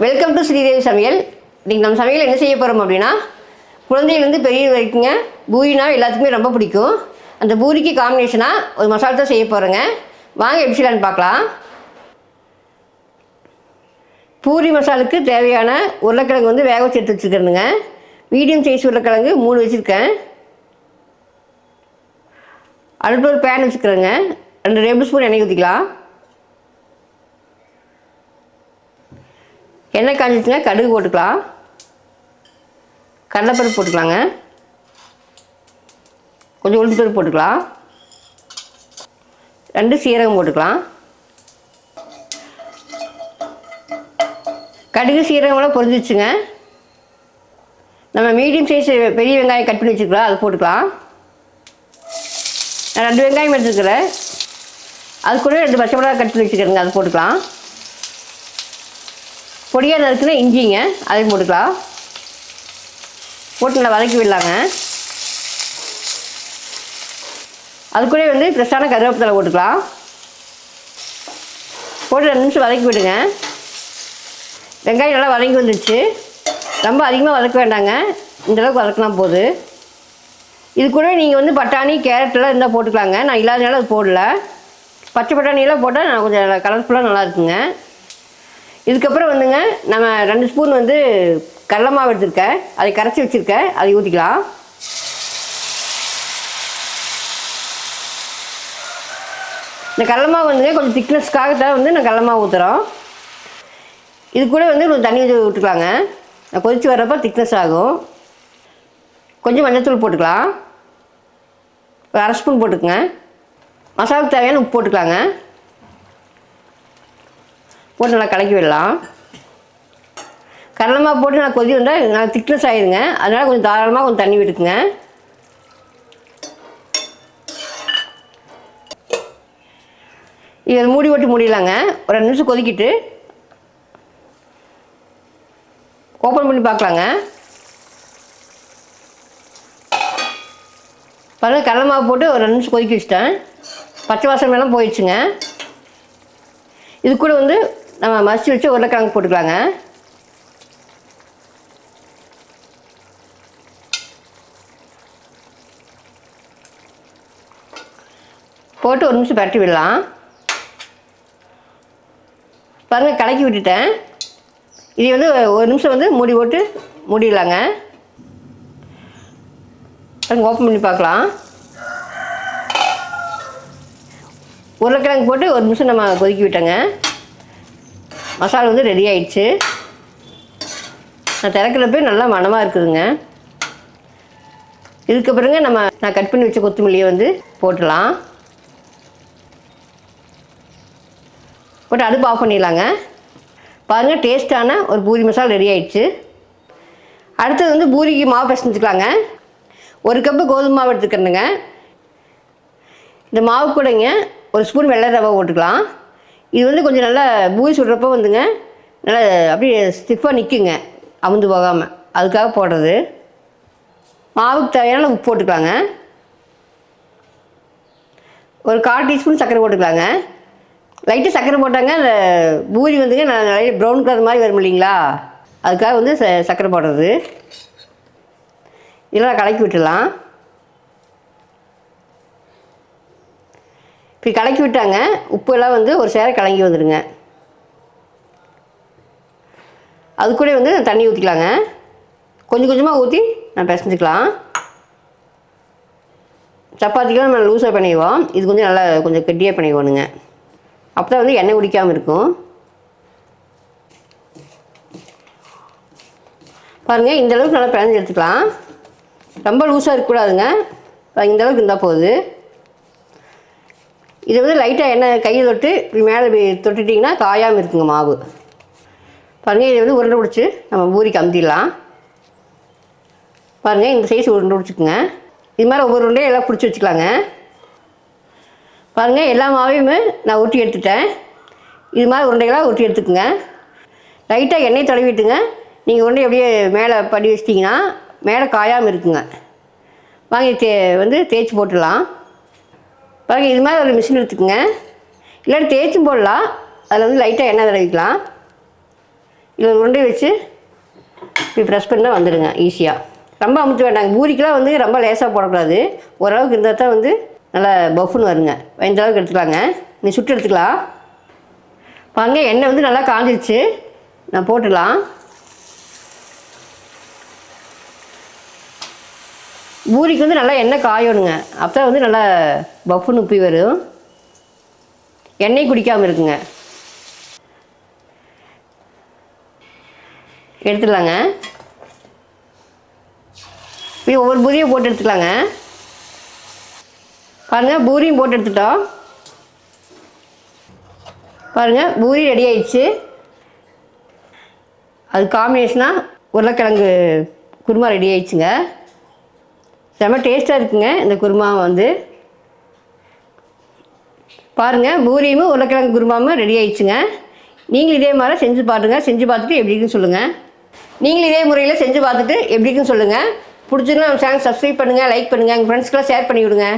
Welcome to Sridevi சமையல். இன்றைக்கி நம்ம சமையல் என்ன செய்ய போகிறோம் அப்படின்னா, குழந்தையிலேருந்து பெரிய வரைக்குங்க பூரினா எல்லாத்துக்குமே ரொம்ப பிடிக்கும். அந்த பூரிக்கு காம்பினேஷனாக ஒரு மசாலா தான் செய்ய போகிறேங்க. வாங்க எப்படி செய்யலான்னு பார்க்கலாம். பூரி மசாலுக்கு தேவையான உருளைக்கிழங்கு வந்து வேக வச்சு எடுத்து வச்சுக்கிறேனுங்க. மீடியம் சைஸ் உருளைக்கிழங்கு 3 வச்சுருக்கேன். அடுப்பில் ஒரு பேன் வச்சுக்கிறேங்க. 2 டேபிள் ஸ்பூன் எண்ணெய் ஊற்றிக்கலாம். எண்ணெய் காஞ்சிச்சுங்க, கடுகு போட்டுக்கலாம். கடலைப்பருப்பு போட்டுக்கலாங்க. கொஞ்சம் உளுந்து பருப்பு போட்டுக்கலாம். 2 சீரகம் போட்டுக்கலாம். கடுகு சீரகமெல்லாம் பொரிஞ்சிச்சுங்க. நம்ம மீடியம் சைஸ் பெரிய வெங்காயம் கட் பண்ணி வச்சுக்கலாம், அது போட்டுக்கலாம். நான் 2 வெங்காயம் எடுத்துக்கிறேன். அது கூட 2 பச்சை மிளகாய் கட் பண்ணி வச்சுக்கிறேங்க, அது போட்டுக்கலாம். பொடியாக நறுக்குன்னா இஞ்சிங்க, அதையும் போட்டுக்கலாம். போட்டு நல்லா வதக்கி விடலாங்க. அது கூட வந்து ஃப்ரெஷ்ஷான கருவேப்பிலை போட்டுக்கலாம். போட்டு 2 நிமிஷம் வதக்கி விடுங்க. வெங்காயம் நல்லா வதங்கி வந்துடுச்சு. ரொம்ப அதிகமாக வதக்க வேண்டாங்க, இந்தளவுக்கு வதக்கினா போகுது. இது கூட நீங்கள் வந்து பட்டாணி கேரட்டெல்லாம் இருந்தால் போட்டுக்கலாங்க. நான் இல்லாதனால அது போடல. பச்சை பட்டாணியெல்லாம் போட்டால் நான் கொஞ்சம் கலர்ஃபுல்லாக நல்லா இருக்குங்க. இதுக்கப்புறம் வந்துங்க நம்ம 2 ஸ்பூன் வந்து கடலை மாவு எடுத்துருக்கேன், அதை கரைச்சி வச்சுருக்கேன், அதை ஊற்றிக்கலாம். இந்த கடலை மாவு வந்துங்க கொஞ்சம் திக்னஸ்க்காகத்தான் வந்து நான் கடலை மாவு ஊற்றுறோம். இது கூட வந்து கொஞ்சம் தண்ணி விட்டுக்கலாங்க. நான் கொதித்து வர்றப்போ திக்னஸ் ஆகும். கொஞ்சம் மஞ்சள்தூள் போட்டுக்கலாம். ஒரு 1/2 ஸ்பூன் போட்டுக்குங்க. மசாலாவுக்கு தேவையான உப்பு போட்டுக்கலாங்க. போட்டு நல்லா கலக்கி விடலாம். கடலை மாவு போட்டு நான் கொதி வந்தால் நல்லா திக்னஸ் ஆகிடுங்க. அதனால் கொஞ்சம் தாராளமாக கொஞ்சம் தண்ணி விட்டுக்குங்க. இதை மூடி போட்டு மூடிடலாங்க. ஒரு 2 நிமிஷம் கொதிக்கிட்டு ஓப்பன் பண்ணி பார்க்கலாங்க. பாருங்கள், கடலை மாவு போட்டு ஒரு 2 நிமிஷம் கொதிக்க வச்சுட்டேன். பச்சை வாசனை எல்லாம் போயிடுச்சுங்க. இது கூட வந்து நம்ம மசிச்சு வச்சு உருளைக்கிழங்கு போட்டுக்கலாங்க. போட்டு 1 நிமிஷம் பரட்டி விடலாம். பாருங்கள், கலக்கி விட்டுட்டேன். இது வந்து 1 நிமிஷம் வந்து மூடி போட்டு மூடிடலாங்க. ஓப்பன் பண்ணி பார்க்கலாம். உருளைக்கிழங்கு போட்டு 1 நிமிஷம் நம்ம கொதிக்க விட்டோங்க. மசாலா வந்து ரெடி ஆயிடுச்சு. நான் திறக்கிறப்ப நல்லா மணமாக இருக்குதுங்க. இதுக்கு பிறகு நான் கட் பண்ணி வச்ச கொத்தமல்லியை வந்து போட்டுடலாம். போட்டு அடுப்பு ஆஃப் பண்ணிடலாங்க. பாருங்கள், டேஸ்ட்டான ஒரு பூரி மசாலா ரெடி ஆயிடுச்சு. அடுத்தது வந்து பூரிக்கு மாவு பிசைஞ்சுக்கலாங்க. 1 கப்பு கோதுமை மாவு எடுத்துக்கிறேங்க. இந்த மாவு கூடங்க 1 ஸ்பூன் வெள்ளை ரவை போட்டுக்கலாம். இது வந்து கொஞ்சம் நல்லா பூரி சுடுறப்போ வந்துங்க நல்லா அப்படியே ஸ்டிஃபாக நிற்குங்க, அமுந்து போகாமல். அதுக்காக போடுறது. மாவுக்கு தேவையான உப்பு போட்டுக்கலாங்க. ஒரு 1/4 டீஸ்பூன் சர்க்கரை போட்டுக்கலாங்க. லைட்டாக சர்க்கரை போட்டாங்க அந்த பூரி வந்துங்க நிறைய ப்ரௌன் கலர் மாதிரி வரும் இல்லைங்களா, அதுக்காக வந்து சர்க்கரை போடுறது. இதெல்லாம் கலக்கி விட்டுடலாம். இப்படி கலக்கி விட்டாங்க. உப்புலாம் வந்து ஒரு சேர கலங்கி வந்துடுங்க. அது கூட வந்து தண்ணி ஊற்றிக்கலாங்க. கொஞ்சம் கொஞ்சமாக ஊற்றி நான் பிசைஞ்சிக்கலாம். சப்பாத்திக்கெலாம் நம்ம லூஸாக பண்ணிடுவோம். இது கொஞ்சம் நல்லா கொஞ்சம் கெட்டியாக பண்ணிடுவோனுங்க. அப்போ தான் வந்து எண்ணெய் குடிக்காமல் இருக்கும். பாருங்கள், இந்தளவுக்கு நல்லா பிணைஞ்சு எடுத்துக்கலாம். ரொம்ப லூஸாக இருக்கக்கூடாதுங்க. இந்தளவுக்கு இருந்தால் போகுது. இதை வந்து லைட்டாக எண்ணெய் கையை தொட்டு இப்படி மேலே தொட்டுட்டிங்கன்னா காயாமல் இருக்குங்க மாவு. பாருங்கள், இதை வந்து உருண்டை பிடிச்சி நம்ம பூரிக்கு அமுத்திடலாம். பாருங்கள், இந்த சைஸ் உருண்டை பிடிச்சிக்குங்க. இது மாதிரி ஒவ்வொரு உருண்டையும் எல்லாம் பிடிச்சி வச்சுக்கலாங்க. பாருங்கள், எல்லா மாவையுமே நான் உருட்டி எடுத்துட்டேன். இது மாதிரி உருண்டைகளாக உருட்டி எடுத்துக்குங்க. லைட்டாக எண்ணெய் தடவிட்டுங்க. நீங்கள் உருண்டை அப்படியே மேலே படி வச்சிட்டிங்கன்னா மேலே காயாமல் இருக்குங்க. வாங்கி வந்து தேய்ச்சி போட்டுடலாம். பாருங்கள், இது மாதிரி ஒரு மிஷின் எடுத்துக்கோங்க. இல்லாட்டி தேய்ச்சும் போடலாம். அதில் வந்து லைட்டாக எண்ணெய் தடவிக்கலாம். இதில் உருண்டை வச்சு இப்படி ப்ரெஸ் பண்ணால் வந்துடுங்க ஈஸியாக. ரொம்ப அமுத்த வேண்டாங்க. பூரிக்கெலாம் வந்து ரொம்ப லேசாக போடக்கூடாது. ஓரளவுக்கு இருந்தால் தான் வந்து நல்லா பஃப்னு வருங்க. இந்த அளவுக்கு எடுத்துக்கலாங்க. நீ சுட்டு எடுத்துக்கலாம். பாருங்க எண்ணெய் வந்து நல்லா காஞ்சிருச்சு. நான் போட்டுடலாம். பூரிக்கு வந்து நல்லா எண்ணெய் காயணுங்க. அப்போ தான் வந்து நல்லா பஃப்னு உப்பி வரும். எண்ணெய் குடிக்காமல் இருக்குங்க. எடுத்துடலாங்க. இப்போ ஒவ்வொரு பூரியும் போட்டு எடுத்துக்கலாங்க. பாருங்கள் பூரியும் போட்டு எடுத்துட்டோம். பாருங்கள் பூரி ரெடி ஆயிடுச்சு. அது காம்பினேஷனாக உருளைக்கிழங்கு குருமா ரெடி ஆயிடுச்சுங்க. செம்ம டேஸ்ட்டாக இருக்குங்க இந்த குருமா வந்து. பாருங்கள் பூரியும் உருளைக்கிழங்கு குருமாவும் ரெடி ஆயிடுச்சுங்க. நீங்களும் இதே மாதிரி செஞ்சு பாருங்கள். செஞ்சு பார்த்துட்டு எப்படி இருக்குன்னு சொல்லுங்கள். நீங்களும் இதே முறையில் செஞ்சு பார்த்துட்டு எப்படி இருக்குன்னு சொல்லுங்கள். பிடிச்சிருந்தா நம்ம சேனல் சப்ஸ்கிரைப் பண்ணுங்கள், லைக் பண்ணுங்கள், உங்கள் ஃப்ரெண்ட்ஸ்க்கெலாம் ஷேர் பண்ணி விடுங்க.